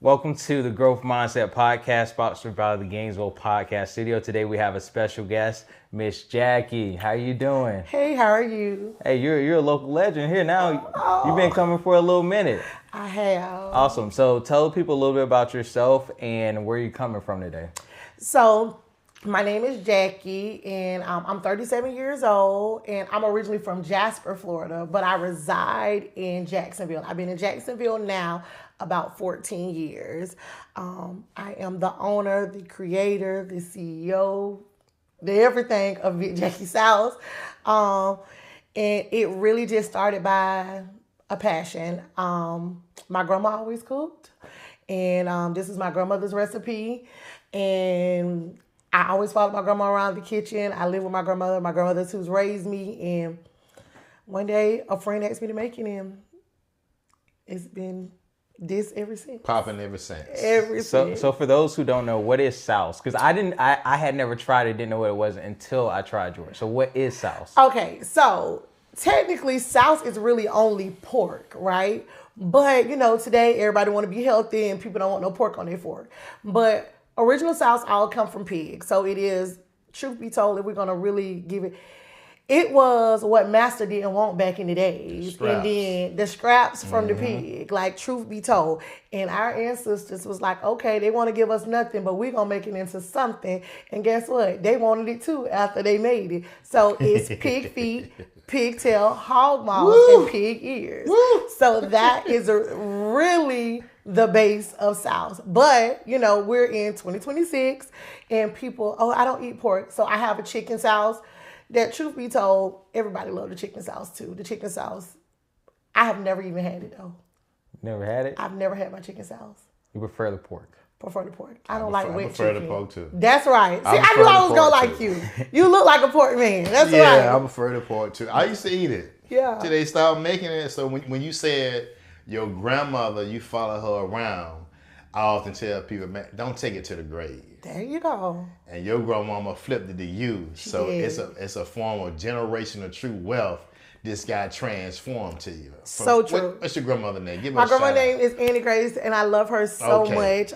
Welcome to the Growth Mindset Podcast, sponsored by the Gainesville Podcast Studio. Today we have a special guest, Miss Jackie. How you doing? Hey, how are you? Hey, you're a local legend here now. You've been coming for a little minute. I have. Awesome. So tell people a little bit about yourself and where you're coming from today. So my name is Jackie, and I'm 37 years old, and I'm originally from Jasper, Florida, but I reside in Jacksonville. I've been in Jacksonville now about 14 years. I am the owner, the creator, the CEO, the everything of Jackie Souse. And it really just started by a passion. My grandma always cooked, and this is my grandmother's recipe. And I always followed my grandma around the kitchen. I live with my grandmother who's raised me. And one day a friend asked me to make it, and it's been this ever since. Popping ever since. So for those who don't know, what is Souse? Because I had never tried it, didn't know what it was until I tried yours. So what is Souse? Okay, so technically Souse is really only pork, right? But today everybody want to be healthy and people don't want no pork on their fork. But original Souse all come from pig. So it is, truth be told, if we're gonna really give it was what Master didn't want back in the days. And then the scraps from the pig, like truth be told. And our ancestors was like, okay, they want to give us nothing, but we're going to make it into something. And guess what? They wanted it too after they made it. So it's pig feet, pigtail, hog maws, and pig ears. Woo. So that is really the base of Souse. But, we're in 2026 and people, I don't eat pork. So I have a chicken Souse. That, truth be told, everybody loves the chicken Souse too. The chicken Souse, I have never even had it though. Never had it? I've never had my chicken Souse. You prefer the pork? Prefer the pork. I don't like wet chicken. I prefer the pork too. That's right. See, I knew I was going to like you. You look like a pork man. That's right. Yeah, I prefer the pork too. I used to eat it. Yeah. Till they stopped making it. So when you said your grandmother, you follow her around, I often tell people, man, don't take it to the grave. There you go. And your grandmama flipped it to you. So did. it's a form of generational true wealth this guy transformed to you. So true. What's your grandmother's name? Give my her a grandma's shout name is Annie Grace, and I love her so much.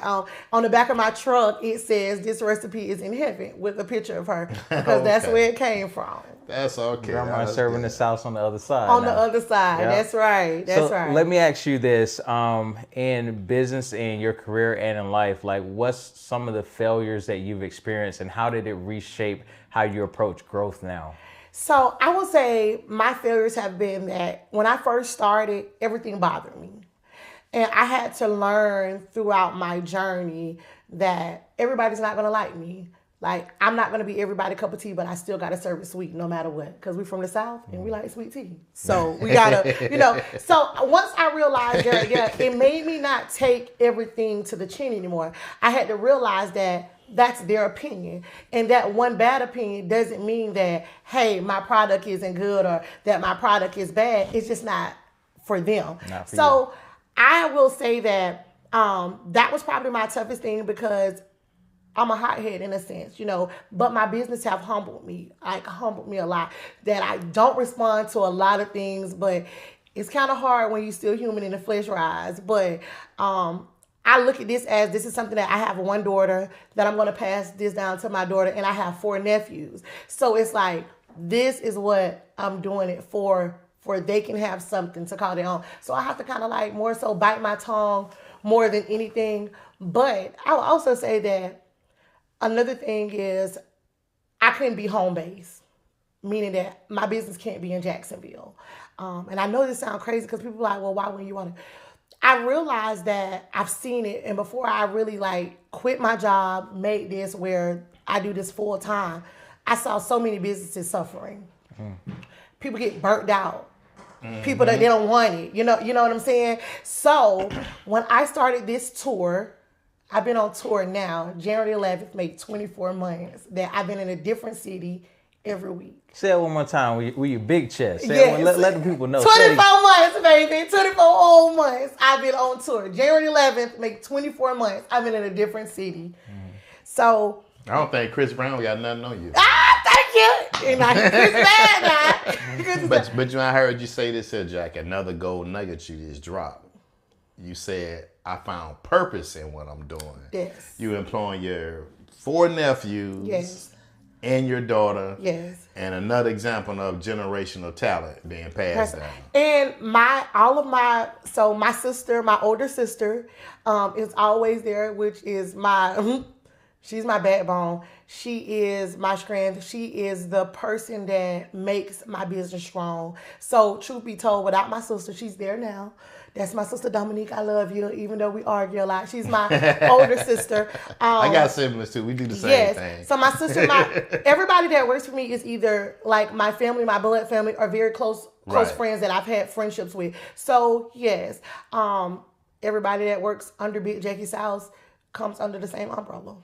On the back of my truck, it says, "This recipe is in heaven," with a picture of her, because that's where it came from. That's okay. Grandma serving the Souse on the other side. On the other side. Yep. That's right. That's right. Let me ask you this. In business, in your career, and in life, like, what's some of the failures that you've experienced, and how did it reshape how you approach growth now? So I would say my failures have been that when I first started, everything bothered me. And I had to learn throughout my journey that everybody's not going to like me. Like, I'm not going to be everybody's cup of tea, but I still got to serve it sweet no matter what. Because we're from the South and we like sweet tea. So we got to, So once I realized that, it made me not take everything to the chin anymore. I had to realize that that's their opinion. And that one bad opinion doesn't mean that, hey, my product isn't good or that my product is bad. It's just not for them. Not for you. I will say that that was probably my toughest thing, because I'm a hothead in a sense, but my business have humbled me a lot, that I don't respond to a lot of things, but it's kind of hard when you're still human and the flesh rise. But I look at this as this is something that I have one daughter that I'm going to pass this down to my daughter, and I have 4 nephews. So it's like, this is what I'm doing it for they can have something to call their own. So I have to kind of like more so bite my tongue more than anything. But I will also say that another thing is I couldn't be home-based, meaning that my business can't be in Jacksonville. And I know this sounds crazy because people are like, well, why wouldn't you want to? I realized that I've seen it, and before I really quit my job, made this where I do this full time, I saw so many businesses suffering. People get burnt out. People that they don't want it. You know what I'm saying? So when I started this tour, I've been on tour now. January 11th made 24 months that I've been in a different city every week. Say it one more time with your big chest. Yes. Let the people know. 24 months, baby. 24 whole months I've been on tour. January 11th make 24 months I've been in a different city. So I don't think Chris Brown got nothing on you. Thank you. And Chris bad But I heard you say this here, Jack. Another gold nugget you just dropped. You said, I found purpose in what I'm doing. Yes. You employing your 4 nephews. Yes. And your daughter. Yes. And another example of generational talent being passed down. And my sister, my older sister, is always there, which is she's my backbone. She is my strength. She is the person that makes my business strong. So truth be told, without my sister, she's there now. That's my sister Dominique. I love you, even though we argue a lot. She's my older sister. I got siblings too. We do the same thing. So my sister, everybody that works for me is either like my family, my blood family, or very close friends that I've had friendships with. So yes, everybody that works under Big Jackie Souse comes under the same umbrella.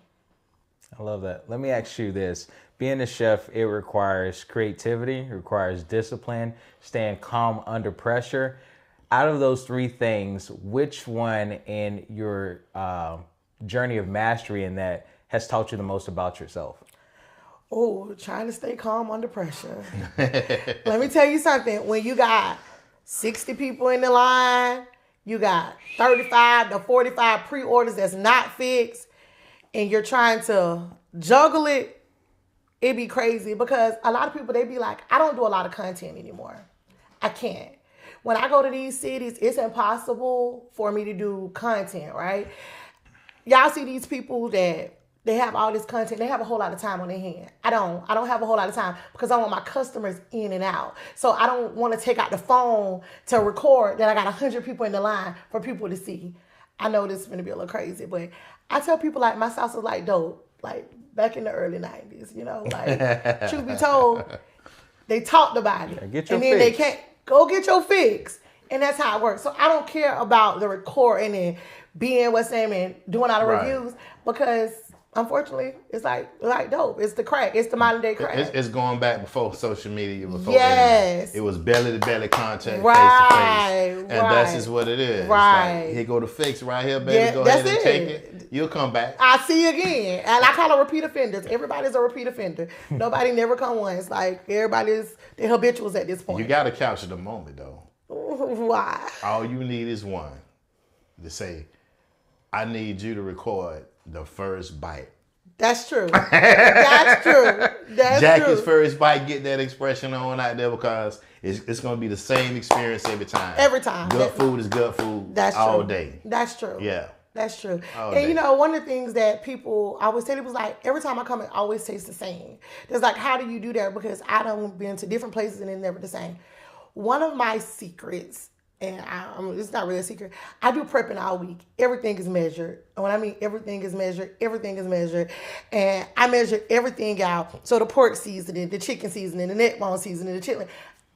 I love that. Let me ask you this. Being a chef, it requires creativity, it requires discipline, staying calm under pressure. Out of those 3 things, which one in your journey of mastery in that has taught you the most about yourself? Oh, trying to stay calm under pressure. Let me tell you something. When you got 60 people in the line, you got 35 to 45 pre-orders that's not fixed, and you're trying to juggle it, it'd be crazy because a lot of people, they be like, I don't do a lot of content anymore. I can't. When I go to these cities, it's impossible for me to do content, right? Y'all see these people that they have all this content. They have a whole lot of time on their hand. I don't have a whole lot of time because I want my customers in and out. So I don't want to take out the phone to record that I got 100 people in the line for people to see. I know this is going to be a little crazy, but I tell people like my sauce is like dope, like back in the early 90s, like truth be told, they talked about it. Get your and then fix. They can't go get your fix. And that's how it works. So I don't care about the recording and being what's name and doing all the reviews because unfortunately it's like dope. It's the crack. It's the modern day crack. It's going back before social media, before yes. It was belly to belly contact, right, face to face. And that's just what it is. Right. Like, here go the fix right here, baby. Yeah, go ahead and take it. You'll come back. I see you again. And I call them repeat offenders. Everybody's a repeat offender. Nobody never come once. Like everybody's they habituals at this point. You gotta capture the moment though. Why? All you need is one to say, I need you to record the first bite. That's true. That's true. That's Jackie's true. first bite, get that expression on out there because it's going to be the same experience every time. Every time. Good food is good food That's all true. day. That's true. Yeah. That's true. All And day. you know, one of the things that people always say, it was like, every time I come, it always tastes the same. It's like, how do you do that? Because I done been to different places and it's never the same. One of my secrets, and it's not really a secret, I do prepping all week. Everything is measured. And when I mean everything is measured, everything is measured. And I measure everything out. So the pork seasoning, the chicken seasoning, the neck bone seasoning, the chitlin.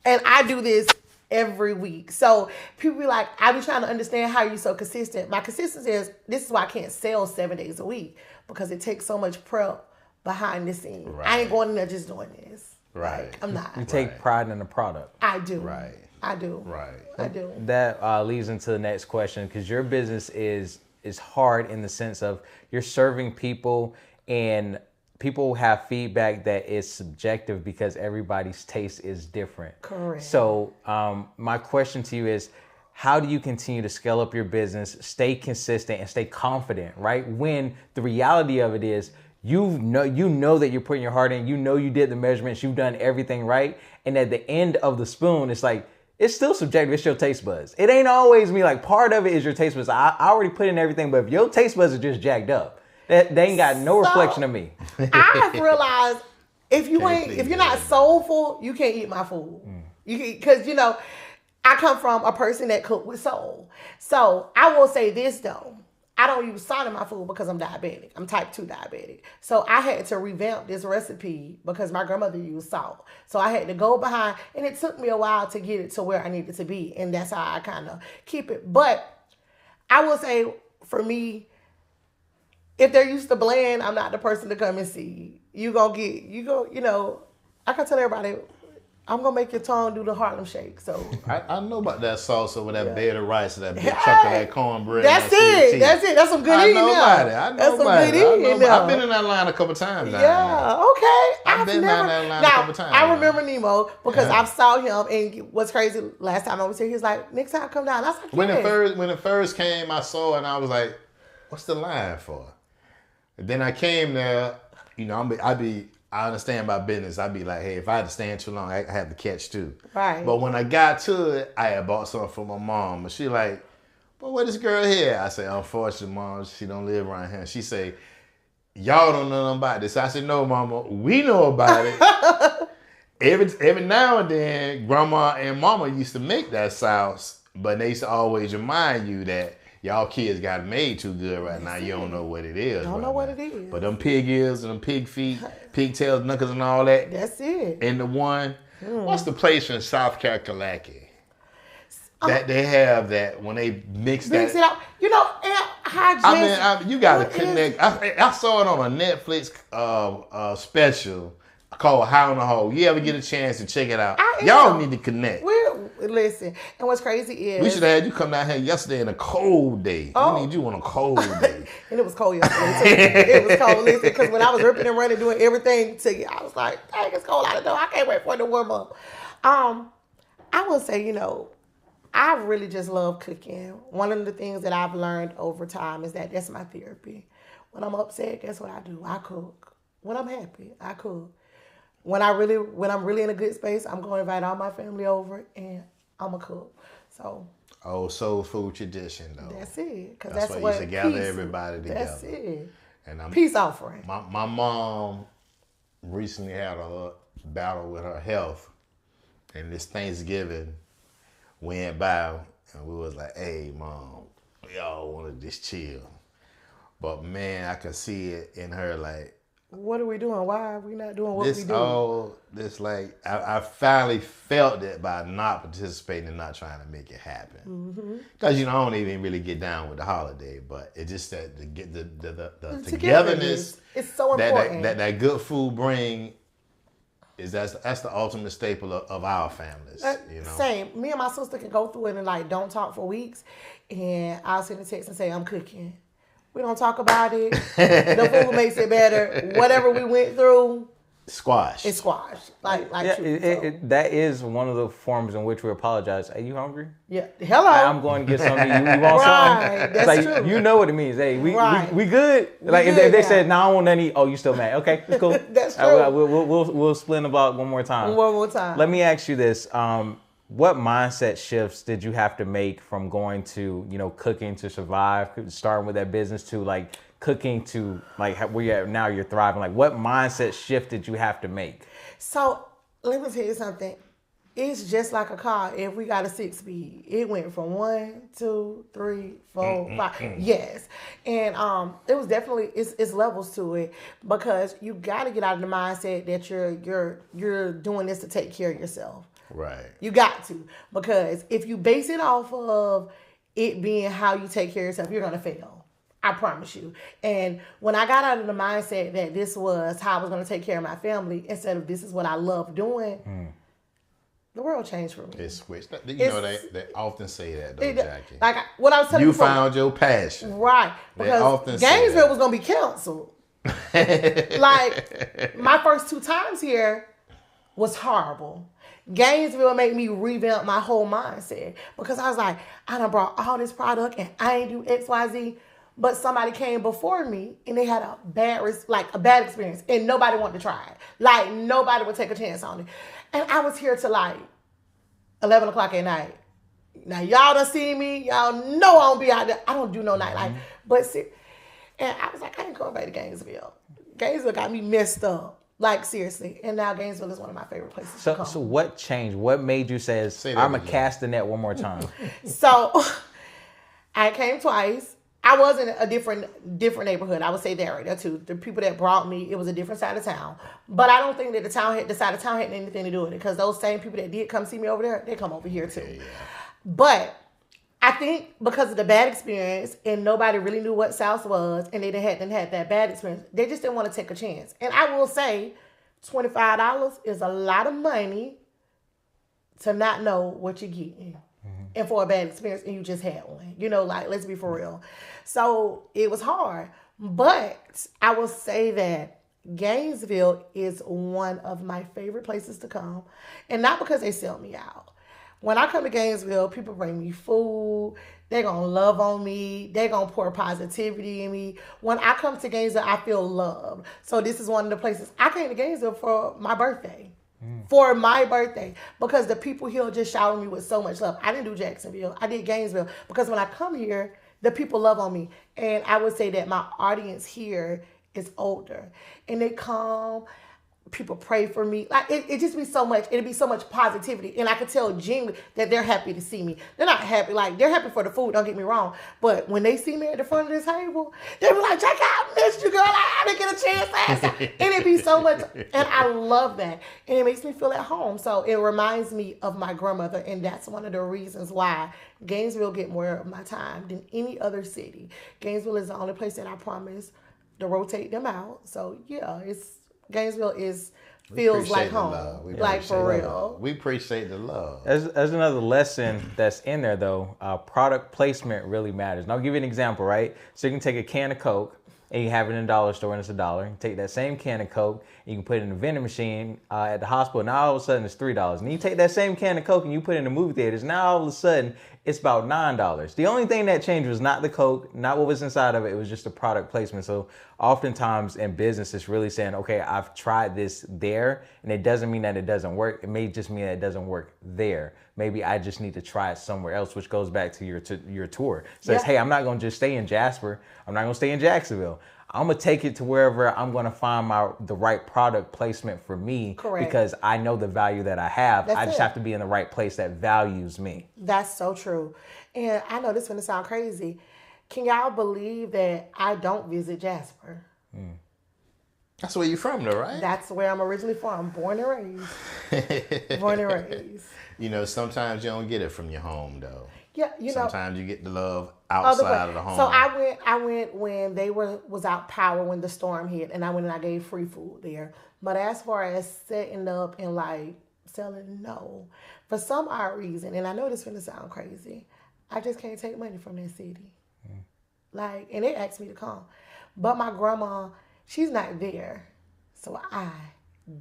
And I do this every week. So people be like, I be trying to understand how you're so consistent. My consistency is, this is why I can't sell 7 days a week, because it takes so much prep behind the scenes. Right. I ain't going in there just doing this. Right. Like, I'm not. You take pride in the product. I do. Right. I do. Right. I do. That leads into the next question, because your business is hard in the sense of you're serving people and people have feedback that is subjective because everybody's taste is different. Correct. So my question to you is, how do you continue to scale up your business, stay consistent, and stay confident, right? When the reality of it is, you know that you're putting your heart in, you did the measurements, you've done everything right, and at the end of the spoon, it's like, it's still subjective. It's your taste buds. It ain't always me. Like, part of it is your taste buds. I already put in everything, but if your taste buds are just jacked up, they ain't got no reflection of me. I've realized if you're not soulful, you can't eat my food. Because I come from a person that cook with soul. So I will say this though. I don't use salt in my food because I'm diabetic. I'm type 2 diabetic. So I had to revamp this recipe because my grandmother used salt. So I had to go behind, and it took me a while to get it to where I needed to be. And that's how I kind of keep it. But I will say, for me, if they're used to bland, I'm not the person to come and see. I can tell everybody, I'm gonna make your tongue do the Harlem Shake. So I know about that salsa with that bed of rice and that big Hey, chunk of that cornbread. that's and that sweet tea. That's it. That's some good eating. I know about it. I know That's some about good it. I know eating. about it. I've been in that line a couple times. Down Yeah, okay. I've been down that line a couple times. I remember Nemo because Yeah. I saw him, and what's crazy, last time I was here, he was like, next time I come down. I was like, When yes. it first came, I saw it and I was like, what's the line for? And then I came there, you know, I understand my business. I'd be like, hey, if I had to stand too long, I have to catch too. Right. But when I got to it, I had bought something for my mom. And she like, but what this girl here? I say, unfortunately, Mom, she don't live around here. She say, y'all don't know nothing about this. I said, no, Mama, we know about it. Every now and then, Grandma and Mama used to make that sauce, but they used to always remind you that y'all kids got it made too good right now. You don't know what it is. Don't know what it is. But them pig ears and them pig feet, pigtails, knuckles, and all that. That's it. And the one, what's the place in South Kakalaki that they have that when they mix Mix it that? up. You know, and how You got to what connect. I saw it on a Netflix special called How in the Hole. You ever get a chance to check it out? Y'all need to connect. Listen, and what's crazy is We should have had you come down here yesterday in a cold day. We need you on a cold day. and it was cold yesterday too. It was cold. Listen, because when I was ripping and running, doing everything to you, I was like, dang, it's cold out the door. I can't wait for it to warm up. I will say, you know, I really just love cooking. One of the things that I've learned over time is that that's my therapy. When I'm upset, guess what I do? I cook. When I'm happy, I cook. When I'm really in a good space, I'm going to invite all my family over and I'm a cook. So. Oh, soul food tradition though. That's it. Cause that's why you should gather everybody together. That's it. And peace offering. My mom recently had a battle with her health, and this Thanksgiving went by, and we was like, "Hey, Mom, we all want to just chill." But man, I could see it in her like, what are we doing? Why are we not doing what we do? I finally felt it by not participating and not trying to make it happen. Because, you know, I don't even really get down with the holiday, but it's just that to get the togetherness. It's so important. That good food bring is that's the ultimate staple of our families. You know? Same. Me and my sister can go through it and like don't talk for weeks, and I'll send a text and say, I'm cooking. We don't talk about it. The food makes it better. Whatever we went through, squash. It's squash. That is one of the forms in which we apologize. Are you hungry? Yeah. Hello. I'm going to get something. You want right. something? That's like, true. You know what it means. Hey, we good. Like if they said, "No, I don't want any," oh, you still mad? Okay, it's cool. That's true. We'll split about one more time. One more time. Let me ask you this. What mindset shifts did you have to make from going to, you know, cooking to survive, starting with that business to like cooking to like where you're at now, you're thriving? Like, what mindset shift did you have to make? So let me tell you something. It's just like a car. If we got a 6-speed, it went from 1, 2, 3, 4, 5. Yes, and it was definitely it's levels to it because you got to get out of the mindset that you're doing this to take care of yourself. Right. You got to, because if you base it off of it being how you take care of yourself, you're gonna fail. I promise you. And when I got out of the mindset that this was how I was gonna take care of my family instead of this is what I love doing, the world changed for me. It switched. You know they often say that though, Jackie. Like what I was telling you. You found your passion. Right. Because Gainesville was gonna be canceled. Like my first 2 times here was horrible. Gainesville made me revamp my whole mindset because I was like, I done brought all this product and I ain't do X, Y, Z. But somebody came before me and they had a bad experience and nobody wanted to try it. Like nobody would take a chance on it. And I was here till like 11 o'clock at night. Now y'all done see me. Y'all know I don't be out there. I don't do no nightlife. But see, and I was like, I ain't going back to Gainesville. Gainesville got me messed up. Like, seriously. And now Gainesville is one of my favorite places to come. So what changed? What made you say I'm going to cast the net one more time? So, I came twice. I was in a different neighborhood. I would say that right there, too. The people that brought me, it was a different side of town. But I don't think that the side of town had anything to do with it. Because those same people that did come see me over there, they come over here, too. Yeah. But I think because of the bad experience and nobody really knew what Souse was and they hadn't had that bad experience, they just didn't want to take a chance. And I will say $25 is a lot of money to not know what you're getting and for a bad experience and you just had one. You know, like, let's be for real. So it was hard. But I will say that Gainesville is one of my favorite places to come. And not because they sell me out. When I come to Gainesville, people bring me food. They're going to love on me. They're going to pour positivity in me. When I come to Gainesville, I feel loved. So this is one of the places. I came to Gainesville for my birthday. For my birthday. Because the people here just showered me with so much love. I didn't do Jacksonville. I did Gainesville. Because when I come here, the people love on me. And I would say that my audience here is older. And they come. People pray for me. Like it just be so much. It'd be so much positivity, and I could tell genuinely that they're happy to see me. They're not happy. Like they're happy for the food. Don't get me wrong. But when they see me at the front of this table, they be like, "Check out, missed you, girl. I didn't get a chance last time." And it be so much, and I love that, and it makes me feel at home. So it reminds me of my grandmother, and that's one of the reasons why Gainesville get more of my time than any other city. Gainesville is the only place that I promise to rotate them out. So yeah, Gainesville feels like home, like for real. We appreciate the love. There's another lesson that's in there though. Product placement really matters. And I'll give you an example, right? So you can take a can of Coke and you have it in a dollar store and it's $1. You can take that same can of Coke and you can put it in a vending machine at the hospital. Now all of a sudden it's $3. And you take that same can of Coke and you put it in the movie theaters. Now all of a sudden it's about $9. The only thing that changed was not the Coke, not what was inside of it. It was just the product placement. So oftentimes in business, it's really saying, okay, I've tried this there, and it doesn't mean that it doesn't work. It may just mean that it doesn't work there. Maybe I just need to try it somewhere else, which goes back to your tour. So it's, hey, I'm not going to just stay in Jasper. I'm not going to stay in Jacksonville. I'm going to take it to wherever I'm going to find the right product placement for me. Correct. Because I know the value that I have. That's I just it. have to be in the right place that values me. That's so true. And I know this is going to sound crazy. Can y'all believe that I don't visit Jasper? That's where you from, though, right? That's where I'm originally from. Born and raised. Born and raised. You know, sometimes you don't get it from your home, though. Yeah, sometimes you get the love outside of the home. So I went when they was out power when the storm hit, and I went and I gave free food there. But as far as setting up and like selling, no. For some odd reason, and I know this is gonna sound crazy, I just can't take money from that city. Like, and they asked me to come, but my grandma, she's not there, so I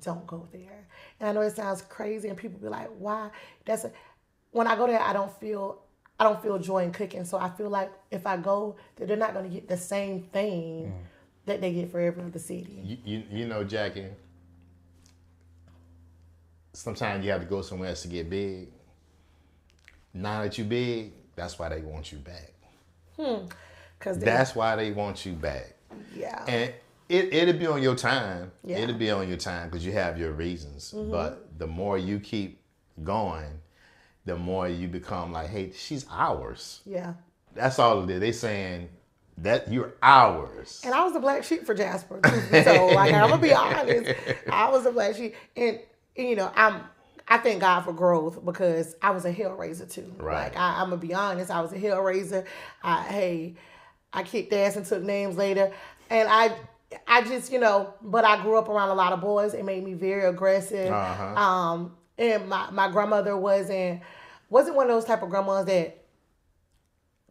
don't go there. And I know it sounds crazy, and people be like, "Why?" When I go there, I don't feel joy in cooking. So I feel like if I go, that they're not going to get the same thing that they get for every other city. You know, Jackie, sometimes you have to go somewhere else to get big. Now that you big, that's why they want you back. That's why they want you back. Yeah. And it'll be on your time. Yeah. It'll be on your time because you have your reasons. But the more you keep going, the more you become like, hey, she's ours. Yeah. That's all it is. They saying that you're ours. And I was the black sheep for Jasper. So like, I'm gonna be honest, I was the black sheep, and you know, I thank God for growth because I was a hell raiser too. Right. Like I'm gonna be honest, I was a hell raiser. I kicked ass and took names later, and I just, you know, but I grew up around a lot of boys. It made me very aggressive. And my grandmother wasn't one of those type of grandmas that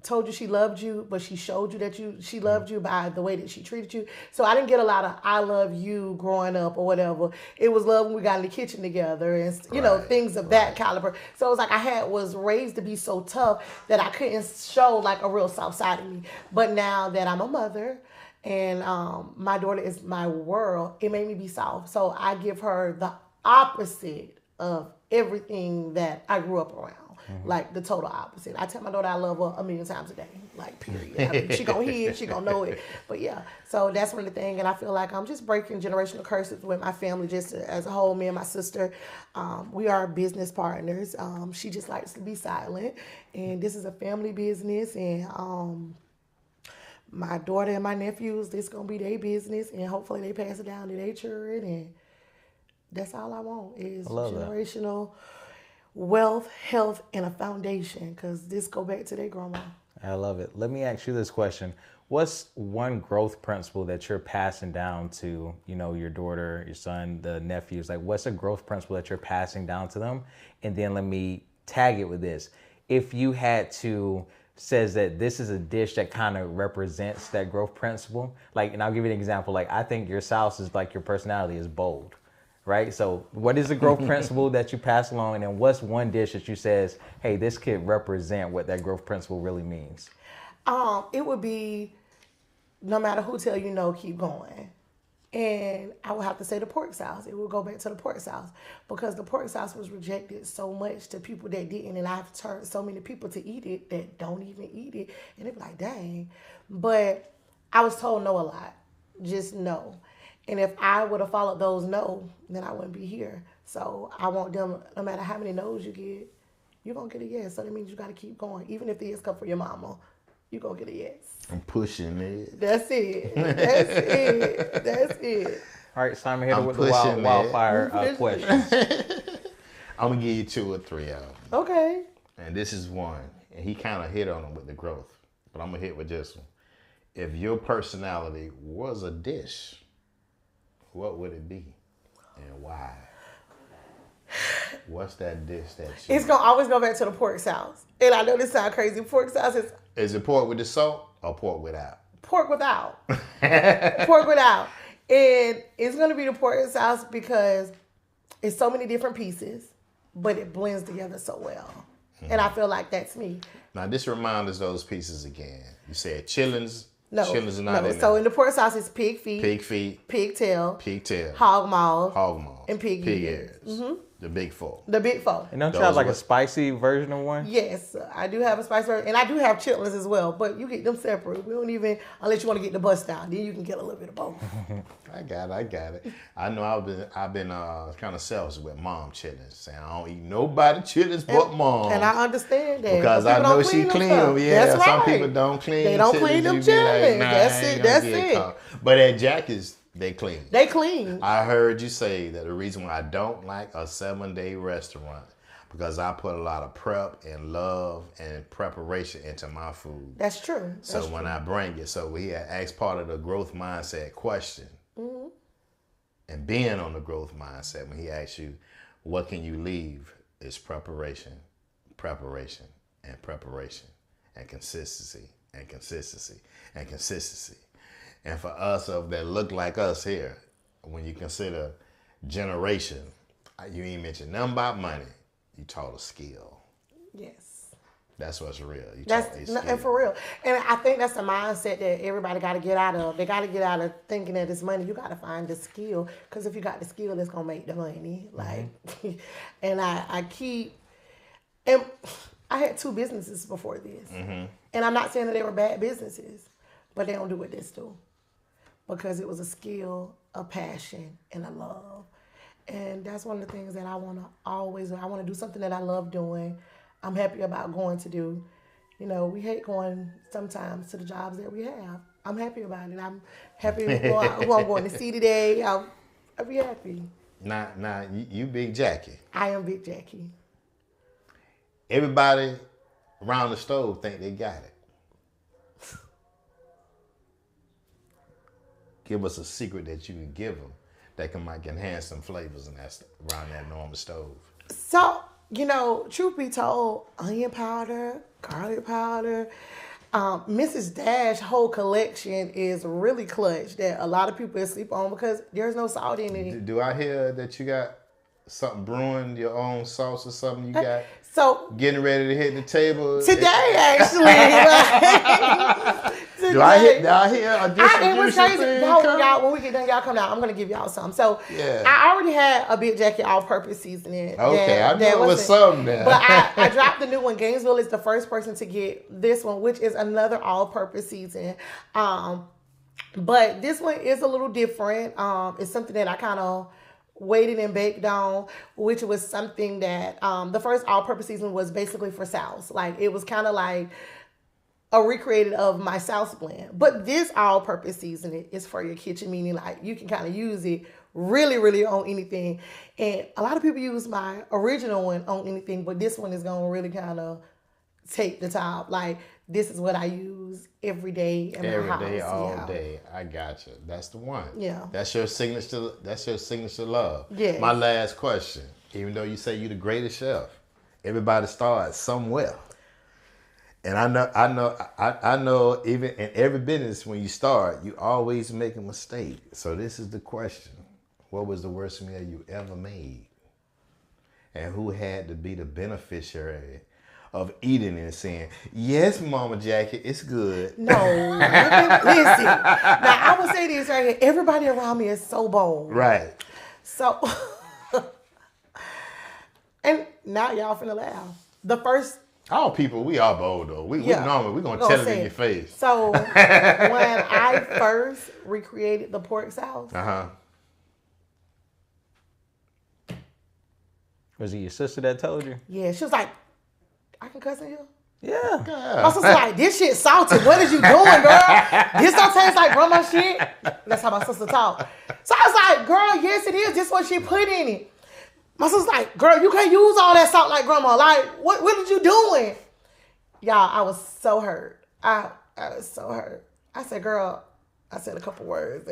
told you she loved you, but she showed you that she loved you by the way that she treated you. So I didn't get a lot of I love you growing up or whatever. It was love when we got in the kitchen together and you know, things of that caliber. So it was like I was raised to be so tough that I couldn't show like a real soft side of me. But now that I'm a mother and my daughter is my world, it made me be soft. So I give her the opposite of everything that I grew up around. Like the total opposite. I tell my daughter I love her 1,000,000 times a day. Like, period. I mean, she gonna hear it, she gonna know it. But yeah, so that's one of the things. And I feel like I'm just breaking generational curses with my family just as a whole. Me and my sister, we are business partners. She just likes to be silent. And this is a family business. And my daughter and my nephews, this gonna be their business. And hopefully they pass it down to their children. And that's all I want is generational wealth, health, and a foundation, because this go back to their grandma. I love it. Let me ask you this question. What's one growth principle that you're passing down to, your daughter, your son, the nephews? Like, what's a growth principle that you're passing down to them? And then let me tag it with this. If you had to says that this is a dish that kind of represents that growth principle, like, and I'll give you an example. Like, I think your Souse is like your personality is bold, right? So what is the growth principle that you pass along? And what's one dish that you says, hey, this could represent what that growth principle really means? It would be, no matter who tell you no, keep going. And I would have to say the pork sauce. It would go back to the pork sauce because the pork sauce was rejected so much to people that didn't. And I've turned so many people to eat it that don't even eat it. And they be like, dang. But I was told no a lot. Just no. And if I would have followed those no, then I wouldn't be here. So I want them, no matter how many no's you get, you're going to get a yes. So that means you got to keep going. Even if the yes come for your mama, you gonna get a yes. I'm pushing it. That's it. That's it. That's it. All right, Simon, hit it with the wildfire questions. I'm gonna give you 2 or 3 of them. Okay. And this is one, and he kind of hit on them with the growth, but I'm gonna hit with this one. If your personality was a dish, what would it be, and why? What's that dish that you? It's gonna always go back to the pork sauce. And I know this sounds crazy. Pork sauce is. Is it pork with the salt or pork without? Pork without. Pork without. And it's going to be the pork sauce because it's so many different pieces, but it blends together so well. Mm-hmm. And I feel like that's me. Now, this reminds us those pieces again. You said chillings. No. Chillings are not in So there. in the pork sauce, it's pig feet. Pig feet. Pigtail. Pigtail. Hog maw. Hog maw. And pig ears. Mm-hmm. The big 4. The big 4. And don't you have like a spicy version of one? Yes, I do have a spice version, and I do have chitlins as well. But you get them separate. We don't even unless you want to get the bust down. Then you can get a little bit of both. I got it. I know I've been kind of selfish with mom chitlins, saying I don't eat nobody chitlins but mom. And I understand that because I know she clean them. Yeah, that's right. Some people don't clean. They don't clean them chitlins. Like, that's it. That's it. But at Jackie's, they clean. They clean. I heard you say that the reason why I don't like a 7-day restaurant because I put a lot of prep and love and preparation into my food. That's true. So when I bring it, so we had asked part of the growth mindset question. Mm-hmm. And being on the growth mindset, when he asks you, what can you leave? It's preparation, preparation, and preparation, and consistency, and consistency, and consistency. And for us that look like us here, when you consider generation, you ain't mentioned nothing about money. You taught a skill. Yes. That's what's real. And for real. And I think that's the mindset that everybody got to get out of. They got to get out of thinking that it's money. You got to find the skill. Because if you got the skill, it's going to make the money. Like, and I had 2 businesses before this. Mm-hmm. And I'm not saying that they were bad businesses, but they don't do what this do. Because it was a skill, a passion, and a love. And that's one of the things that I want to always do. I want to do something that I love doing. I'm happy about going to do. You know, we hate going sometimes to the jobs that we have. I'm happy about it. I'm happy with who I'm going to see today. I'll be happy. Now, you Big Jackie. I am Big Jackie. Everybody around the stove think they got it. Give us a secret that you can give them that might enhance some flavors and that's around that normal stove. So, truth be told, onion powder, garlic powder, Mrs. Dash's whole collection is really clutch that a lot of people sleep on because there's no salt in it. Do I hear that you got something brewing, your own sauce or something you got? So getting ready to hit the table today, actually. Do I hear a distribution it was crazy. thing Y'all, when we get done, y'all come down. I'm gonna give y'all some. So yeah. I already had a Big Jackie all-purpose seasoning. Okay, I knew it was something there. But I dropped the new one. Gainesville is the first person to get this one, which is another all-purpose seasoning. But this one is a little different. It's something that I kind of waited and baked on, which was something that the first all-purpose seasoning was basically for Souse. Like it was kind of like a recreated of my Souse blend. But this all-purpose seasoning is for your kitchen, meaning like you can kind of use it really, really on anything. And a lot of people use my original one on anything, but this one is going to really kind of take the top. Like this is what I use every day in my house. Every day, all day. I got you. That's the one. Yeah. That's your signature. That's your signature love. Yes. My last question. Even though you say you're the greatest chef, everybody starts somewhere. And I know. Even in every business, when you start, you always make a mistake. So this is the question: what was the worst meal you ever made, and who had to be the beneficiary of eating it and saying, "Yes, Mama Jackie, it's good"? No, listen. Now I would say this right here: everybody around me is so bold, Right. So, and now y'all finna laugh. The first. All people, we are bold though. We normally we're gonna tell it in your face. So when I first recreated the pork sauce, Was it your sister that told you? yeah, she was like, "I can cuss in you." Yeah. My sister like, "This shit salty. What is you doing, girl? This don't taste like grandma shit." That's how my sister talk. So I was like, "Girl, yes it is. This what she put in it." My sister's like, "Girl, you can't use all that salt like grandma. Like, what did you doing?" Y'all, I was so hurt. I was so hurt. I said, "Girl," I said a couple words.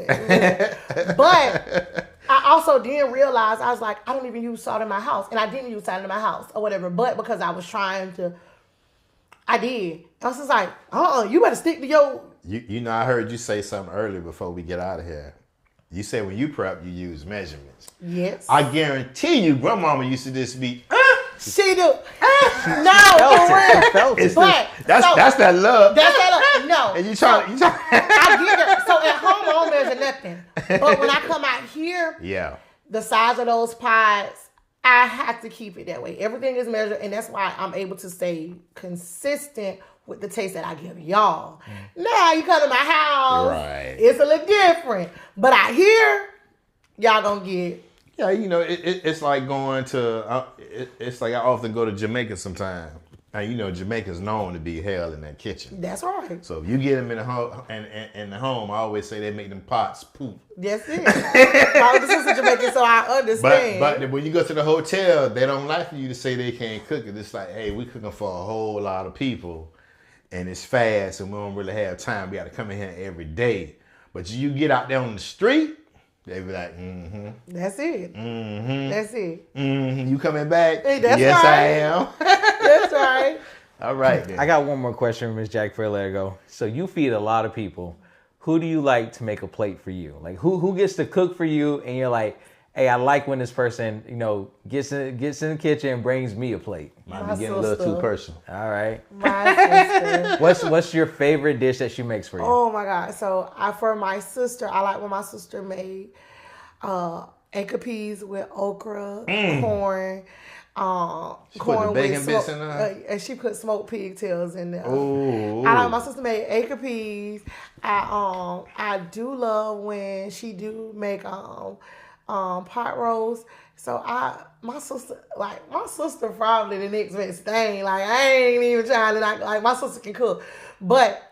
But I also didn't realize, I was like, I don't even use salt in my house. And I didn't use salt in my house or whatever. But because I was trying to, I did. I was just like, you better stick to your... You know, I heard you say something earlier before we get out of here. You said when you prep, you use measurements. Yes. I guarantee you, grandmama used to just be... She do. No, for real. But that's that love. That's that love. No. And you try. I get it. So at home, I don't measure nothing. But when I come out here, yeah, the size of those pots, I have to keep it that way. Everything is measured, and that's why I'm able to stay consistent with the taste that I give y'all. Now you come to my house, right? It's a little different. But out here, y'all gonna get. Yeah, you know, it's like going to, it's like I often go to Jamaica sometimes. And you know, Jamaica's known to be hell in that kitchen. That's right. So if you get them in the home, in the home, I always say they make them pots poop. That's it. My older sister Jamaican, so I understand. But when you go to the hotel, they don't like for you to say they can't cook it. It's like, hey, we cooking for a whole lot of people, and it's fast, and we don't really have time. We got to come in here every day. But you get out there on the street, they be like, mm-hmm. That's it. Mm-hmm. That's it. Mm-hmm. You coming back? Hey, that's yes, right. I am. That's right. All right, then. I got one more question for Ms. Jack before I let her go. So you feed a lot of people. Who do you like to make a plate for you? Like who gets to cook for you and you're like, hey, I like when this person, you know, gets in the kitchen and brings me a plate. Might be getting a little too personal. All right. My sister. What's your favorite dish that she makes for you? Oh my God. So for my sister, I like when my sister made acre peas with okra, corn. She put the bacon bits in there? And she put smoked pigtails in there. Ooh. I like my sister made acre peas. I do love when she do make pot roast. So my sister probably the next best thing. Like I ain't even trying to like my sister can cook, but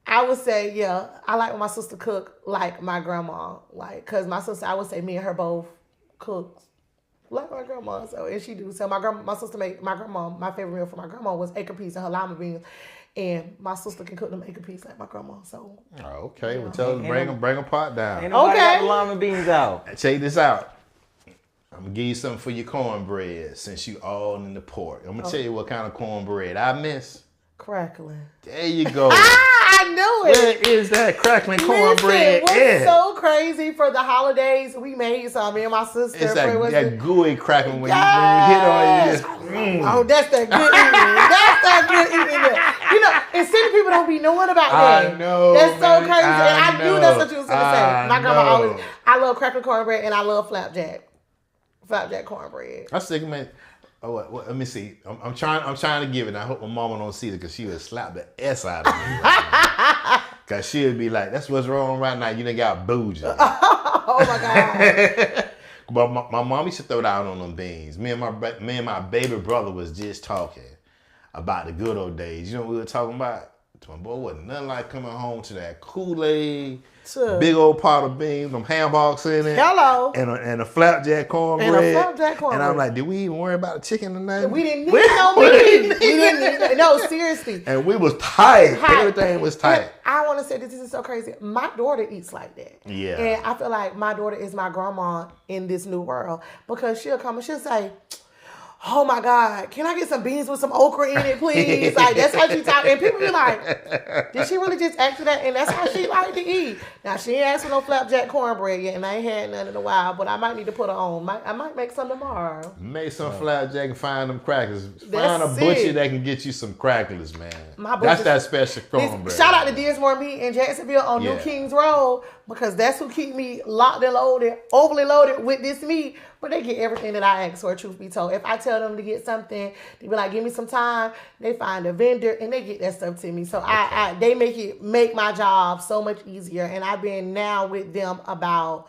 I would say yeah, I like when my sister cook like my grandma, like cause my sister I would say me and her both cook like my grandma. So and she do so my sister made my grandma my favorite meal for my grandma was acre peas and her lima beans. And my sister can cook them acre peas like my grandma. So. Oh, okay. Well, tell her bring a pot down. Ain't nobody got the lima beans out. Check this out. I'm gonna give you something for your cornbread since you all in the pork. I'm gonna tell you what kind of cornbread I miss. Crackling. There you go. I knew it. Where is that crackling cornbread? What's so crazy for the holidays? We made some. Me and my sister. It's that gooey crackling when you hit on it. You just, Oh, that's that good eating. That's that good eating. You know, and city people don't be knowing about that. I know. That's so crazy. I and I knew that's what you was gonna say. My grandma know. always. I love crackling cornbread and I love flapjack. Flapjack cornbread. I was thinking, man. Oh, let me see. I'm trying to give it. And I hope my mama don't see it because she would slap the S out of me. Because she would be like, "That's what's wrong right now. You done got bougie." Oh my God. But my mom used to throw down on them beans. Me and my baby brother was just talking about the good old days. You know what we were talking about? Boy, wasn't nothing like coming home to that Kool-Aid, Sure. big old pot of beans, some ham hocks in it. Hello. And a flapjack cornbread. And I'm like, did we even worry about the chicken tonight? We didn't need no meat. We didn't need no, seriously. And we was tight. Everything was tight. And I want to say this is so crazy. My daughter eats like that. Yeah. And I feel like my daughter is my grandma in this new world because she'll come and she'll say, oh my God, can I get some beans with some okra in it, please? Like, that's how she talk. And people be like, did she really just ask for that? And that's how she like to eat. Now, she ain't asked for no flapjack cornbread yet, and I ain't had none in a while, but I might need to put her on. I might make some tomorrow. Make some flapjack and find them crackers. Find a butcher that can get you some crackers, man. That's that special cornbread. Shout out to Dinsmore Meat in Jacksonville on New Kings Road, because that's who keep me locked and loaded, overly loaded with this meat. But they get everything that I ask for, truth be told. If I tell them to get something, they be like, give me some time. They find a vendor and they get that stuff to me. So they make my job so much easier. And I've been now with them about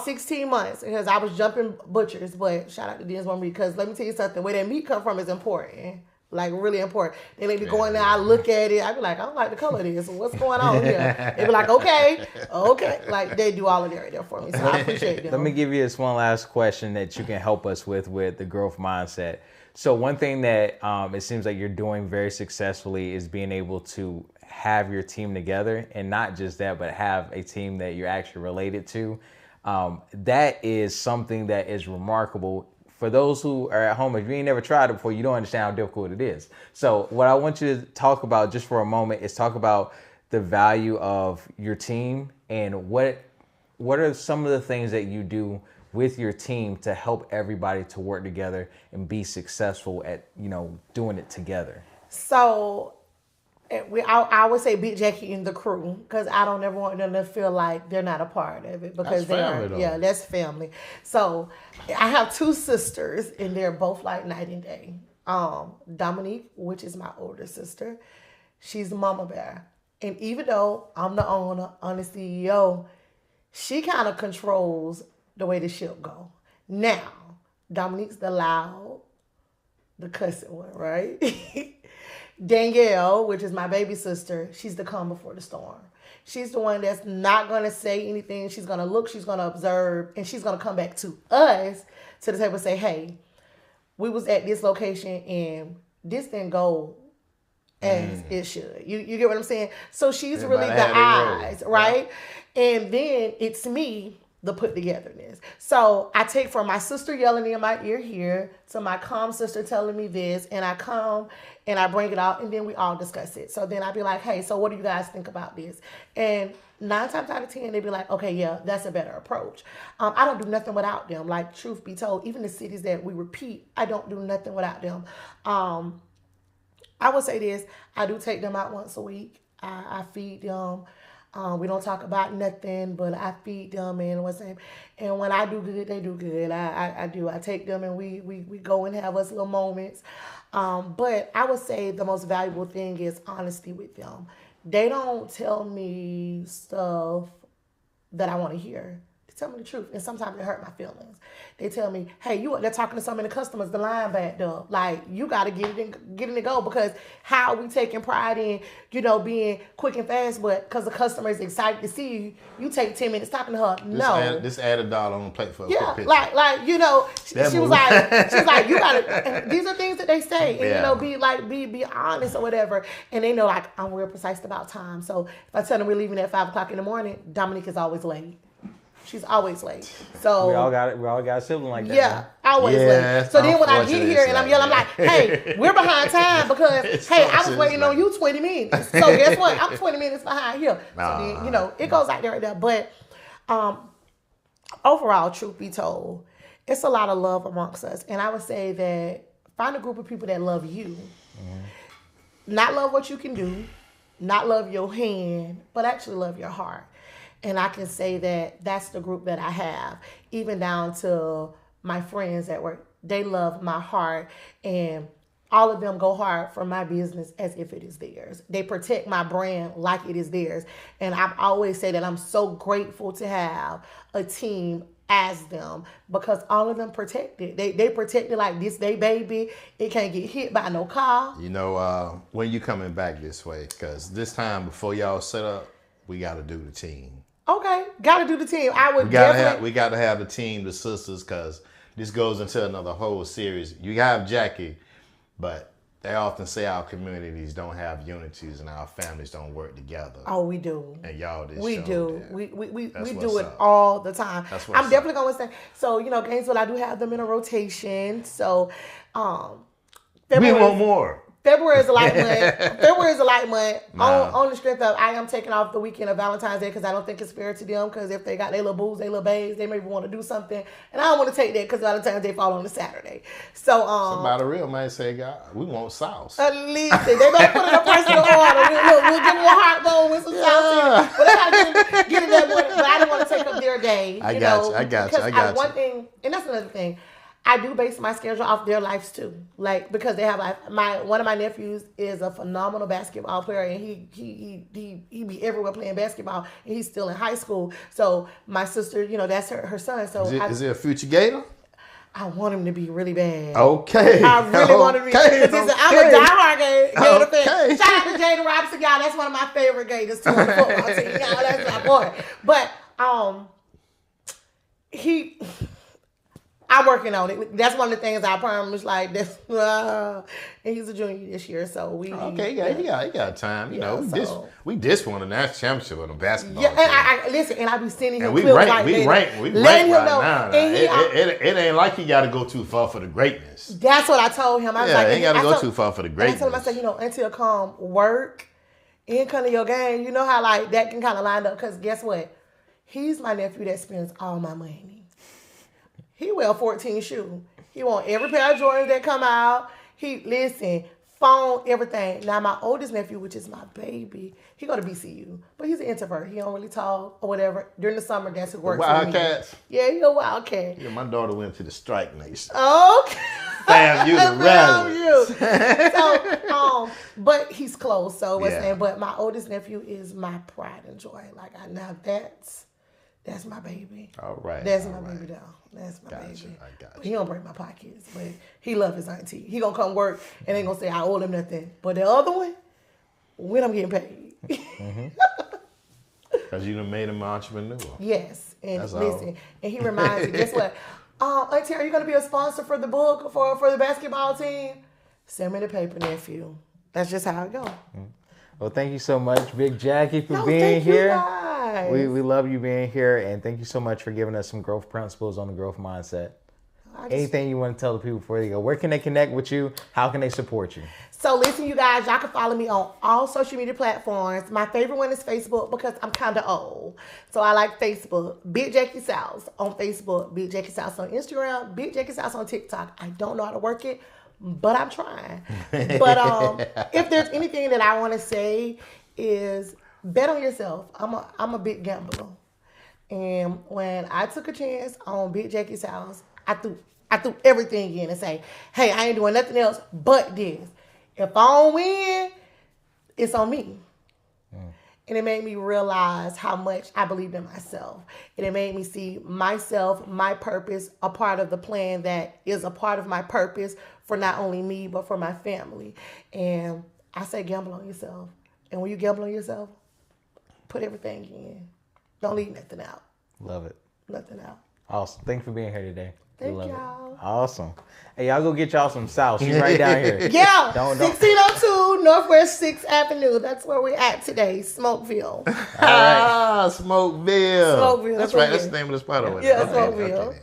16 months because I was jumping butchers. But shout out to Dinsmore Meat, because let me tell you something, where that meat come from is important. Like, really important. They let me go in there, I look at it, I be like, I don't like the color of this. What's going on here? They be like, okay. Like, they do all of that right there for me. So I appreciate them. Let me give you this one last question that you can help us with the growth mindset. So one thing that it seems like you're doing very successfully is being able to have your team together, and not just that, but have a team that you're actually related to. That is something that is remarkable. For those who are at home, if you ain't never tried it before, you don't understand how difficult it is. So what I want you to talk about just for a moment is talk about the value of your team and what are some of the things that you do with your team to help everybody to work together and be successful at, doing it together. So I would say Big Jackie and the crew, because I don't ever want them to feel like they're not a part of it, because that's family. So I have two sisters, and they're both like night and day. Dominique, which is my older sister, she's the mama bear. And even though I'm the owner, I'm the CEO, she kind of controls the way the ship go. Now, Dominique's the loud, the cussing one, right? Danielle, which is my baby sister, she's the calm before the storm. She's the one that's not going to say anything. She's going to look, she's going to observe, and she's going to come back to us, to the table, and say, hey, we was at this location and this didn't go as it should. You get what I'm saying? So she's really the eyes, right? Yeah. And then it's me, the put togetherness. So I take from my sister yelling in my ear here to my calm sister telling me this, and I come and I bring it out, and then we all discuss it. So then I'd be like, hey, so what do you guys think about this? And 9 times out of 10, they'd be like, okay, yeah, that's a better approach. I don't do nothing without them. Like, truth be told, even the cities that we repeat, I don't do nothing without them. I would say this, I do take them out once a week. I feed them. We don't talk about nothing, but I feed them and when I do good, they do good. I do. I take them and we go and have us little moments. But I would say the most valuable thing is honesty with them. They don't tell me stuff that I want to hear. They tell me the truth, and sometimes it hurt my feelings. They tell me, hey, they're talking to some of the customers, the line backed up. Like, you got to get it and go, because how we taking pride in, being quick and fast, but because the customer is excited to see you, you take 10 minutes talking to her. No. Just add $1 on the plate for a quick picture. She was like, you got to, these are things that they say, and, be honest or whatever. And they know, like, I'm real precise about time. So if I tell them we're leaving at 5 o'clock in the morning, Dominique is always late. She's always late. So we all got a sibling like that. Yeah, always late. So then when I get here and I'm yelling, I'm like, hey, we're behind time because I was waiting on you 20 minutes. So guess what? I'm 20 minutes behind here. So then, it goes out there right there. But overall, truth be told, it's a lot of love amongst us. And I would say that find a group of people that love you. Not love what you can do, not love your hand, but actually love your heart. And I can say that that's the group that I have, even down to my friends at work. They love my heart, and all of them go hard for my business as if it is theirs. They protect my brand like it is theirs. And I've always said that I'm so grateful to have a team as them because all of them protected. They protected like this they baby. It can't get hit by no car. You know, when you coming back this way? Because this time before y'all set up, we got to do the team. Okay, got to do the team. I would we got to have the team, the sisters, because this goes into another whole series. You have Jackie, but they often say our communities don't have unities and our families don't work together. Oh, we do. And y'all just we showed do. that. We do it all the time. I'm definitely going to say. So, you know, Gainesville, I do have them in a rotation. So, we want more. February is a light month. February is a light month. On the strength of I am taking off the weekend of Valentine's Day because I don't think it's fair to them because if they got their little booze, their little babes, they maybe want to do something. And I don't want to take that because Valentine's Day fall on a Saturday. So somebody real might say, God, we want Souse. At least they better put in a personal order. We'll give them a heart bone with some Souse. But I gotta get it that morning. But I didn't want to take up their day. I got you. One thing, and that's another thing. I do base my schedule off their lives too, like because they have one of my nephews is a phenomenal basketball player and he be everywhere playing basketball and he's still in high school. So my sister, you know, that's her son. So is he a future Gator? I want him to be really bad. Okay. I really want him to be. I'm a diehard Gator fan. Shout out to Jaden Robinson, y'all. That's one of my favorite Gators too on the football team. Y'all, that's my boy. But I'm working on it. That's one of the things I promised. Like this, and he's a junior this year, so we. Okay, he got time. You know, we just won a national championship on the basketball. Yeah, and I listen, and I be sending him. We rank right now. It ain't like he got to go too far for the greatness. That's what I told him. I was like, ain't got to go too far for the greatness. I told him, I said, you know, until come work, and come to your game, you know how like that can kind of line up. Because guess what? He's my nephew that spends all my money. He wear 14 shoes. He want every pair of Jordans that come out. Phone, everything. Now my oldest nephew, which is my baby, he go to BCU, but he's an introvert. He don't really talk or whatever. During the summer, that's who works for me. Wildcats. Yeah, he a Wildcat. Yeah, my daughter went to the Strike Nation. Okay. Damn you, the rally. So, but he's close. So what's saying? But my oldest nephew is my pride and joy. Like that's my baby. All right. That's my baby though. That's my baby. I got you. He don't break my pockets, but he love his auntie. He gonna come work and ain't gonna say I owe him nothing. But the other one, when I'm getting paid. Because you done made him an entrepreneur. Yes. And listen, and he reminds me, guess what? Auntie, are you gonna be a sponsor for the book for the basketball team? Send me the paper, nephew. That's just how it goes. Well, thank you so much, Big Jackie, for being here. Guys. We love you being here, and thank you so much for giving us some growth principles on the growth mindset. Anything you want to tell the people before they go? Where can they connect with you? How can they support you? So listen, you guys, y'all can follow me on all social media platforms. My favorite one is Facebook because I'm kind of old. So I like Facebook. Big Jackie Souse on Facebook. Big Jackie Souse on Instagram. Big Jackie Souse on TikTok. I don't know how to work it, but I'm trying. But if there's anything that I want to say is bet on yourself. I'm a big gambler. And when I took a chance on Big Jackie's house, I threw everything in and say, hey, I ain't doing nothing else but this. If I don't win, it's on me. And it made me realize how much I believed in myself. And it made me see myself, my purpose, a part of the plan that is a part of my purpose for not only me, but for my family. And I say gamble on yourself. And when you gamble on yourself, put everything in. Don't leave nothing out. Love it. Nothing out. Awesome. Thank you for being here today. Thank y'all. Awesome. Hey, y'all go get y'all some Souse. She's right down here. Yeah. 1602 Northwest 6th Avenue. That's where we're at today. Smokeville. Smokeville. Smokeville. That's right. That's the name of the spot over there. Yeah, Smokeville. Okay.